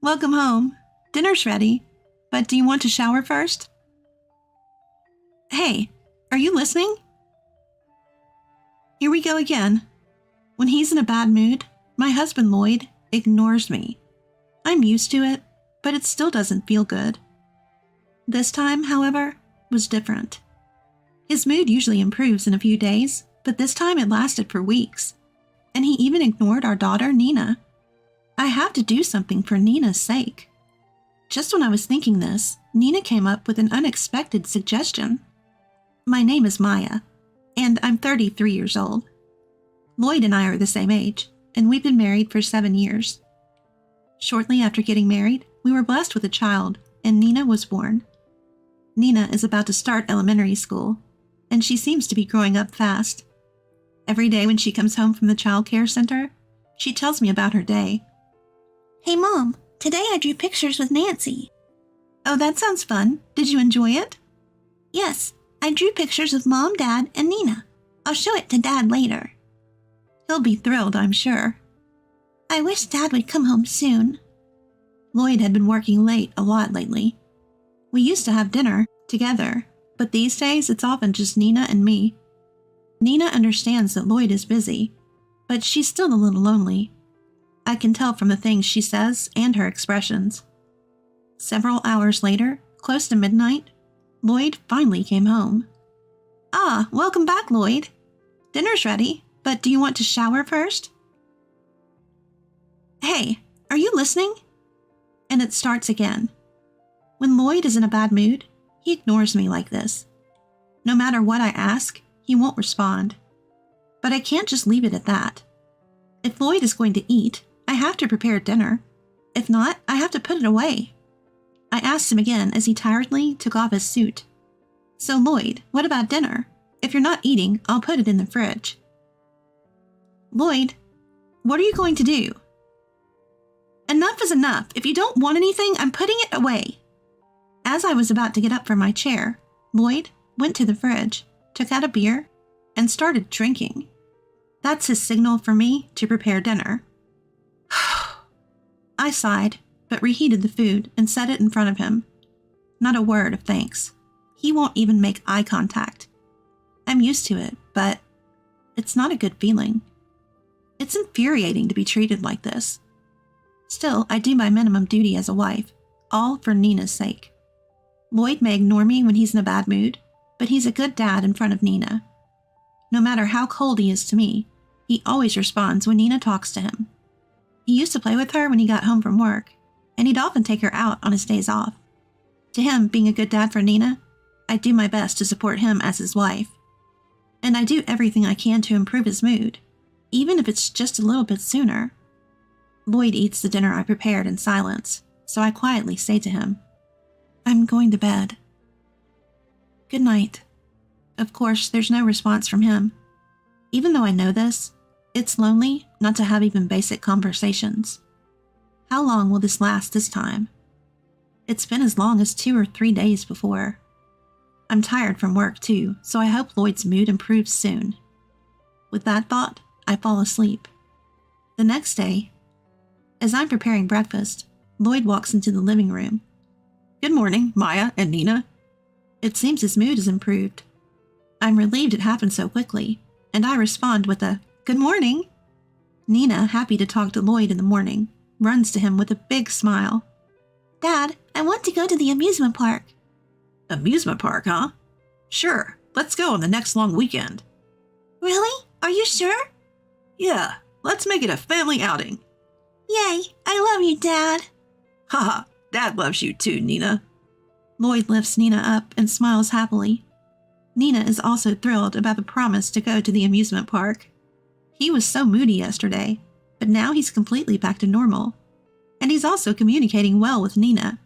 Welcome home. Dinner's ready, but do you want to shower first? Hey, are you listening? Here we go again. When he's in a bad mood, my husband Lloyd ignores me. I'm used to it, but it still doesn't feel good. This time, however, was different. His mood usually improves in a few days, but this time it lasted for weeks. And he even ignored our daughter, Nina. I have to do something for Nina's sake. Just when I was thinking this, Nina came up with an unexpected suggestion. My name is Maya, and I'm 33 years old. Lloyd and I are the same age, and we've been married for 7 years. Shortly after getting married, we were blessed with a child, and Nina was born. Nina is about to start elementary school, and she seems to be growing up fast. Every day when she comes home from the child care center, she tells me about her day. Hey Mom, today I drew pictures with Nancy. Oh, that sounds fun. Did you enjoy it? Yes, I drew pictures of Mom, Dad, and Nina. I'll show it to Dad later. He'll be thrilled, I'm sure. I wish Dad would come home soon. Lloyd had been working late a lot lately. We used to have dinner together, but these days it's often just Nina and me. Nina understands that Lloyd is busy, but she's still a little lonely. I can tell from the things she says and her expressions. Several hours later, close to midnight, Lloyd finally came home. Ah, welcome back, Lloyd. Dinner's ready, but do you want to shower first? Hey, are you listening? And it starts again. When Lloyd is in a bad mood, he ignores me like this. No matter what I ask, he won't respond. But I can't just leave it at that. If Lloyd is going to eat, I have to prepare dinner. If not, I have to put it away. I asked him again as he tiredly took off his suit. So Lloyd, what about dinner? If you're not eating, I'll put it in the fridge. Lloyd, what are you going to do? Enough is enough. If you don't want anything, I'm putting it away. As I was about to get up from my chair, Lloyd went to the fridge, took out a beer, and started drinking. That's his signal for me to prepare dinner. I sighed, but reheated the food and set it in front of him. Not a word of thanks. He won't even make eye contact. I'm used to it, but it's not a good feeling. It's infuriating to be treated like this. Still, I do my minimum duty as a wife, all for Nina's sake. Lloyd may ignore me when he's in a bad mood, but he's a good dad in front of Nina. No matter how cold he is to me, he always responds when Nina talks to him. He used to play with her when he got home from work, and he'd often take her out on his days off. To him, being a good dad for Nina, I do my best to support him as his wife. And I do everything I can to improve his mood, even if it's just a little bit sooner. Lloyd eats the dinner I prepared in silence, so I quietly say to him, I'm going to bed. Good night. Of course, there's no response from him. Even though I know this, it's lonely not to have even basic conversations. How long will this last this time? It's been as long as 2 or 3 days before. I'm tired from work too, so I hope Lloyd's mood improves soon. With that thought, I fall asleep. The next day, as I'm preparing breakfast, Lloyd walks into the living room. Good morning, Maya and Nina. It seems his mood has improved. I'm relieved it happened so quickly, and I respond with a, good morning. Nina, happy to talk to Lloyd in the morning, runs to him with a big smile. Dad, I want to go to the amusement park. Amusement park, huh? Sure, let's go on the next long weekend. Really? Are you sure? Yeah, let's make it a family outing. Yay, I love you, Dad. Haha, Dad loves you too, Nina. Lloyd lifts Nina up and smiles happily. Nina is also thrilled about the promise to go to the amusement park. He was so moody yesterday, but now he's completely back to normal. And he's also communicating well with Nina.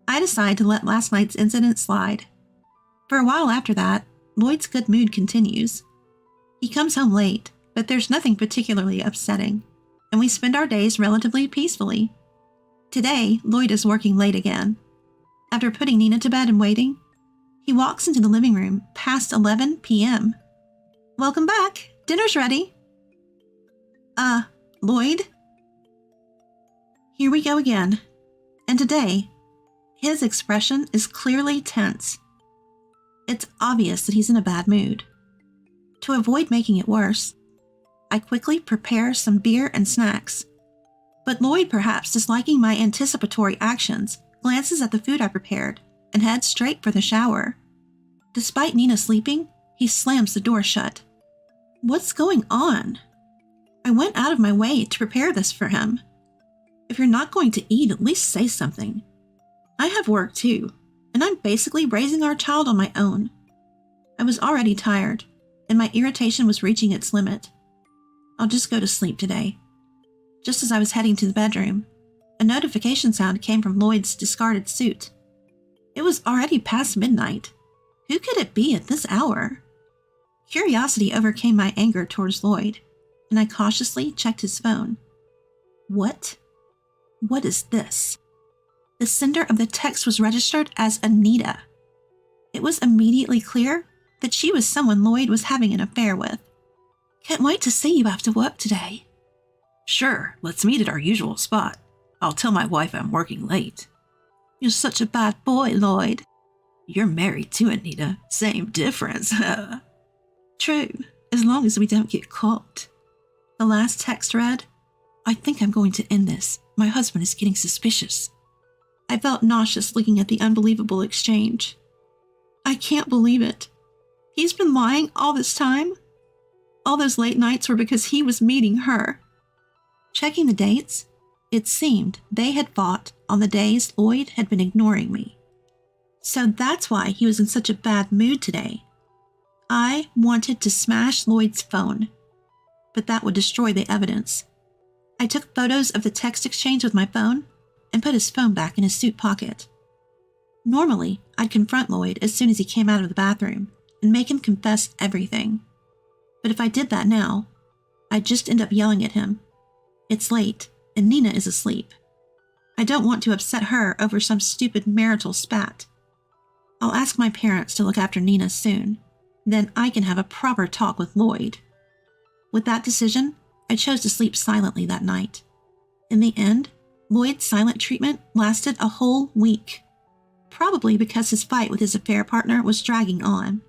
I decide to let last night's incident slide. For a while after that, Lloyd's good mood continues. He comes home late, but there's nothing particularly upsetting, and we spend our days relatively peacefully. Today, Lloyd is working late again. After putting Nina to bed and waiting, he walks into the living room past 11 p.m. Welcome back. Dinner's ready. Lloyd? Here we go again. And today, his expression is clearly tense. It's obvious that he's in a bad mood. To avoid making it worse, I quickly prepare some beer and snacks. But Lloyd, perhaps disliking my anticipatory actions, glances at the food I prepared and heads straight for the shower. Despite Nina sleeping, he slams the door shut. What's going on? I went out of my way to prepare this for him. If you're not going to eat, at least say something. I have work too, and I'm basically raising our child on my own. I was already tired, and my irritation was reaching its limit. I'll just go to sleep today. Just as I was heading to the bedroom, a notification sound came from Lloyd's discarded suit. It was already past midnight. Who could it be at this hour? Curiosity overcame my anger towards Lloyd, and I cautiously checked his phone. What? What is this? The sender of the text was registered as Anita. It was immediately clear that she was someone Lloyd was having an affair with. Can't wait to see you after work today. Sure, let's meet at our usual spot. I'll tell my wife I'm working late. You're such a bad boy, Lloyd. You're married too, Anita. Same difference. True, as long as we don't get caught. The last text read, I think I'm going to end this. My husband is getting suspicious. I felt nauseous looking at the unbelievable exchange. I can't believe it. He's been lying all this time? All those late nights were because he was meeting her. Checking the dates, it seemed they had fought on the days Lloyd had been ignoring me. So that's why he was in such a bad mood today. I wanted to smash Lloyd's phone, but that would destroy the evidence. I took photos of the text exchange with my phone and put his phone back in his suit pocket. Normally, I'd confront Lloyd as soon as he came out of the bathroom and make him confess everything. But if I did that now, I'd just end up yelling at him. It's late, and Nina is asleep. I don't want to upset her over some stupid marital spat. I'll ask my parents to look after Nina soon. Then I can have a proper talk with Lloyd. With that decision, I chose to sleep silently that night. In the end, Lloyd's silent treatment lasted a whole week. Probably because his fight with his affair partner was dragging on.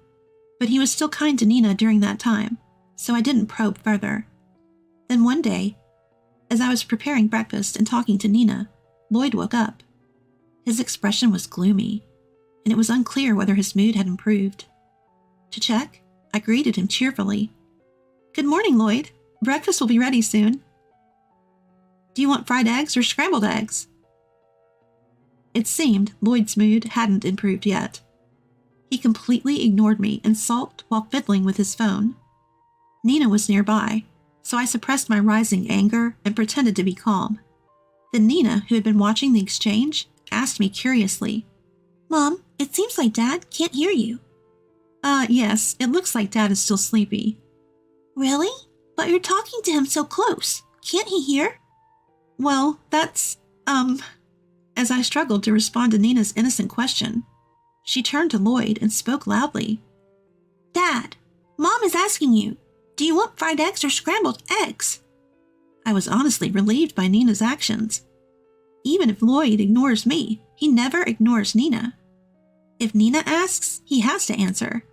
But he was still kind to Nina during that time, so I didn't probe further. Then one day, as I was preparing breakfast and talking to Nina, Lloyd woke up. His expression was gloomy, and it was unclear whether his mood had improved. To check, I greeted him cheerfully. Good morning, Lloyd. Breakfast will be ready soon. Do you want fried eggs or scrambled eggs? It seemed Lloyd's mood hadn't improved yet. He completely ignored me and sulked while fiddling with his phone. Nina was nearby, so I suppressed my rising anger and pretended to be calm. Then Nina, who had been watching the exchange, asked me curiously, Mom, it seems like Dad can't hear you. Yes, it looks like Dad is still sleepy. Really? But you're talking to him so close. Can't he hear? Well, that's, As I struggled to respond to Nina's innocent question, she turned to Lloyd and spoke loudly. Dad, Mom is asking you, do you want fried eggs or scrambled eggs? I was honestly relieved by Nina's actions. Even if Lloyd ignores me, he never ignores Nina. If Nina asks, he has to answer.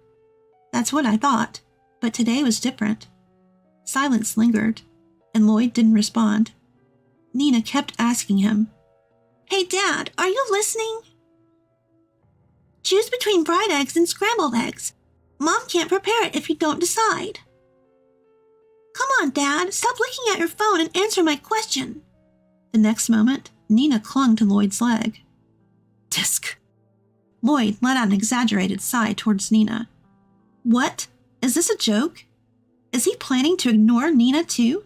That's what I thought, but today was different. Silence lingered, and Lloyd didn't respond. Nina kept asking him, Hey Dad, are you listening? Choose between fried eggs and scrambled eggs. Mom can't prepare it if you don't decide. Come on, Dad, stop looking at your phone and answer my question. The next moment, Nina clung to Lloyd's leg. Disc. Lloyd let out an exaggerated sigh towards Nina. What? Is this a joke? Is he planning to ignore Nina too?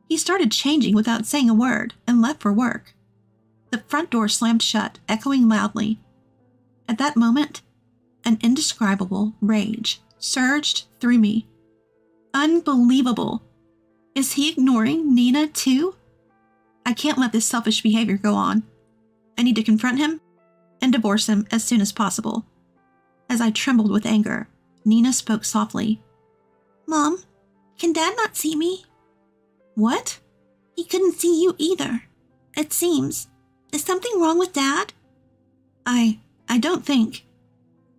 He started changing without saying a word and left for work. The front door slammed shut, echoing loudly. At that moment, an indescribable rage surged through me. Unbelievable. Is he ignoring Nina too? I can't let this selfish behavior go on. I need to confront him and divorce him as soon as possible. As I trembled with anger, Nina spoke softly. Mom, can Dad not see me? What? He couldn't see you either. It seems Is something wrong with Dad? I don't think.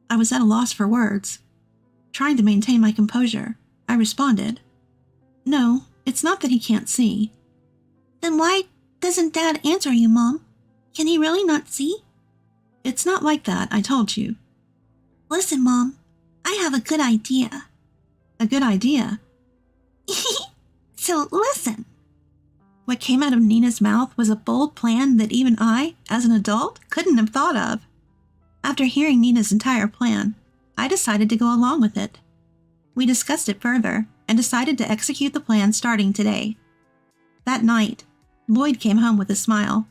I was at a loss for words. Trying to maintain my composure, I responded, "No, it's not that he can't see." Then why doesn't Dad answer you, Mom? Can he really not see? It's not like that, I told you. Listen, Mom, I have a good idea. A good idea? So listen. What came out of Nina's mouth was a bold plan that even I, as an adult, couldn't have thought of. After hearing Nina's entire plan, I decided to go along with it. We discussed it further and decided to execute the plan starting today. That night, Lloyd came home with a smile,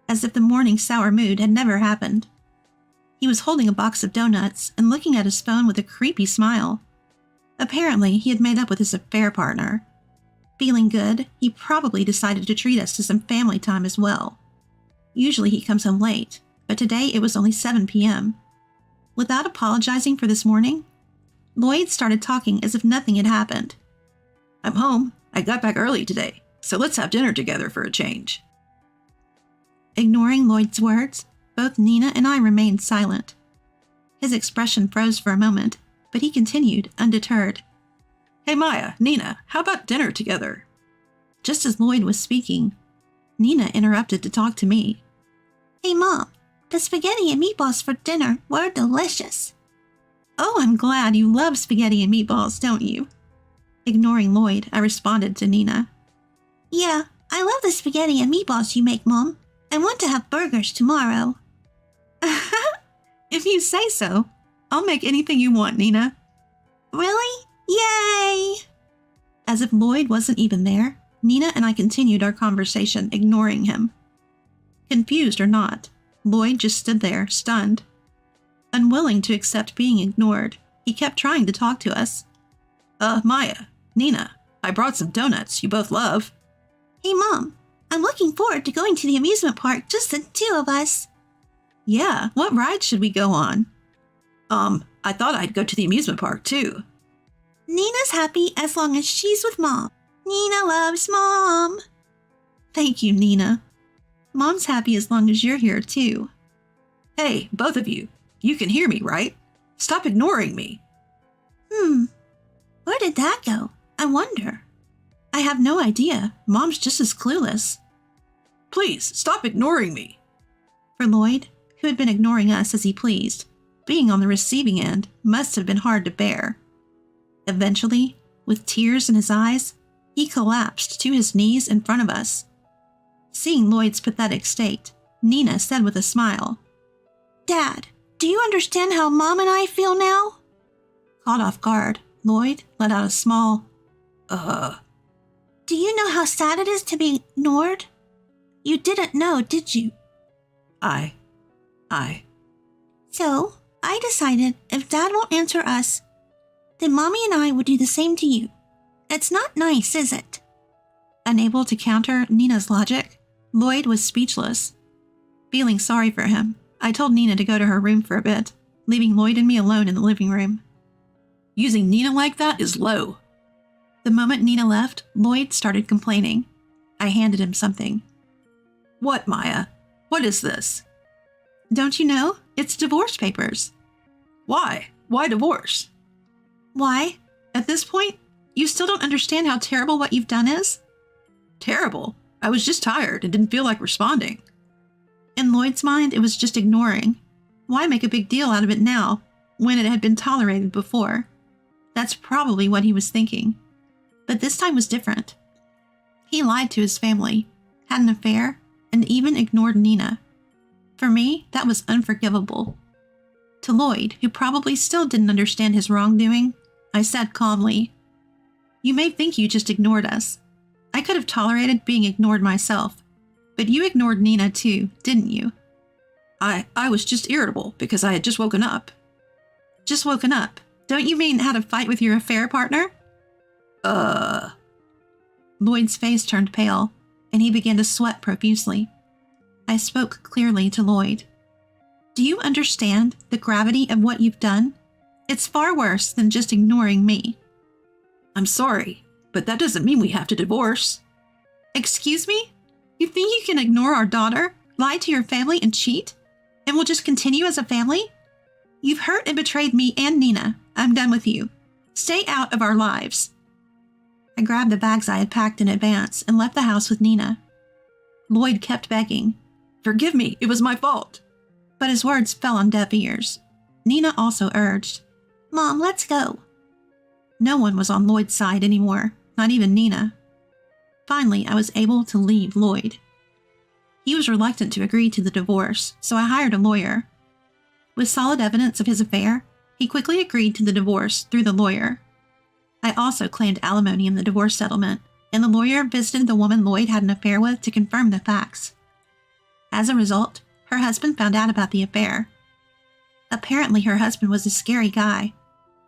as if the morning's sour mood had never happened. He was holding a box of donuts and looking at his phone with a creepy smile. Apparently, he had made up with his affair partner. Feeling good, he probably decided to treat us to some family time as well. Usually he comes home late, but today it was only 7 p.m. Without apologizing for this morning, Lloyd started talking as if nothing had happened. "I'm home. I got back early today, so let's have dinner together for a change." Ignoring Lloyd's words, both Nina and I remained silent. His expression froze for a moment, but he continued, undeterred. "Hey Maya, Nina, how about dinner together?" Just as Lloyd was speaking, Nina interrupted to talk to me. Hey, Mom, the spaghetti and meatballs for dinner were delicious. "Oh, I'm glad you love spaghetti and meatballs, don't you?" Ignoring Lloyd, I responded to Nina. Yeah, I love the spaghetti and meatballs you make, Mom. I want to have burgers tomorrow. If you say so, I'll make anything you want, Nina. Really? Yay! As if Lloyd wasn't even there, Nina and I continued our conversation, ignoring him. Confused or not, Lloyd just stood there, stunned. Unwilling to accept being ignored, he kept trying to talk to us. Maya, Nina, I brought some donuts you both love." Hey, Mom, I'm looking forward to going to the amusement park, just the two of us. Yeah, what ride should we go on? I thought I'd go to the amusement park too. Nina's happy as long as she's with Mom. Nina loves Mom. Thank you, Nina. Mom's happy as long as you're here too. Hey, both of you, you can hear me, right? Stop ignoring me. Where did that go? I wonder. I have no idea. Mom's just as clueless. Please, stop ignoring me. For Lloyd, who had been ignoring us as he pleased, being on the receiving end must have been hard to bear. Eventually, with tears in his eyes, he collapsed to his knees in front of us. Seeing Lloyd's pathetic state, Nina said with a smile, Dad, do you understand how Mom and I feel now? Caught off guard, Lloyd let out a small, Do you know how sad it is to be ignored? You didn't know, did you? I. So, I decided if Dad won't answer us, then Mommy and I would do the same to you. It's not nice, is it? Unable to counter Nina's logic, Lloyd was speechless. Feeling sorry for him, I told Nina to go to her room for a bit, leaving Lloyd and me alone in the living room. Using Nina like that is low. The moment Nina left, Lloyd started complaining. I handed him something. What, Maya? What is this? Don't you know? It's divorce papers. Why? Why divorce? Why? At this point, you still don't understand how terrible what you've done is? Terrible? I was just tired and didn't feel like responding. In Lloyd's mind, it was just ignoring. Why make a big deal out of it now, when it had been tolerated before? That's probably what he was thinking. But this time was different. He lied to his family, had an affair, and even ignored Nina. For me, that was unforgivable. To Lloyd, who probably still didn't understand his wrongdoing, I said calmly, You may think you just ignored us. I could have tolerated being ignored myself, but you ignored Nina too, didn't you? I was just irritable because I had just woken up. Just woken up? Don't you mean had a fight with your affair partner? Lloyd's face turned pale, and he began to sweat profusely. I spoke clearly to Lloyd. Do you understand the gravity of what you've done? It's far worse than just ignoring me. I'm sorry, but that doesn't mean we have to divorce. Excuse me? You think you can ignore our daughter, Lie to your family and cheat? And we'll just continue as a family? You've hurt and betrayed me and Nina. I'm done with you. Stay out of our lives. I grabbed the bags I had packed in advance and left the house with Nina. Lloyd kept begging. Forgive me, it was my fault. But his words fell on deaf ears. Nina also urged. Mom, let's go. No one was on Lloyd's side anymore, not even Nina. Finally, I was able to leave Lloyd. He was reluctant to agree to the divorce, so I hired a lawyer. With solid evidence of his affair, he quickly agreed to the divorce through the lawyer. I also claimed alimony in the divorce settlement, and the lawyer visited the woman Lloyd had an affair with to confirm the facts. As a result, her husband found out about the affair. Apparently, her husband was a scary guy,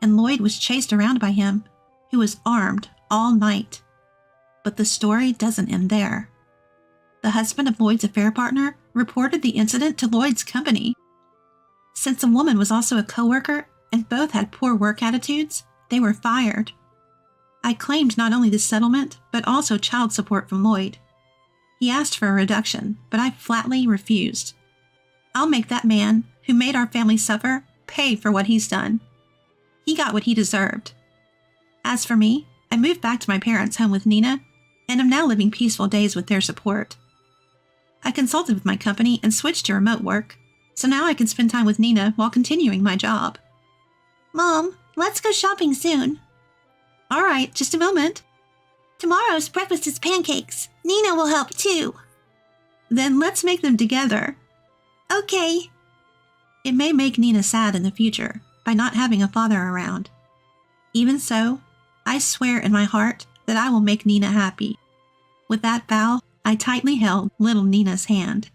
and Lloyd was chased around by him, who was armed all night. But the story doesn't end there. The husband of Lloyd's affair partner reported the incident to Lloyd's company. Since the woman was also a coworker and both had poor work attitudes, they were fired. I claimed not only the settlement, but also child support from Lloyd. He asked for a reduction, but I flatly refused. I'll make that man, who made our family suffer, pay for what he's done. He got what he deserved. As for me, I moved back to my parents' home with Nina, and am now living peaceful days with their support. I consulted with my company and switched to remote work, so now I can spend time with Nina while continuing my job. Mom, let's go shopping soon. All right, just a moment. Tomorrow's breakfast is pancakes. Nina will help too. Then let's make them together. Okay. It may make Nina sad in the future by not having a father around. Even so, I swear in my heart that I will make Nina happy. With that vow, I tightly held little Nina's hand.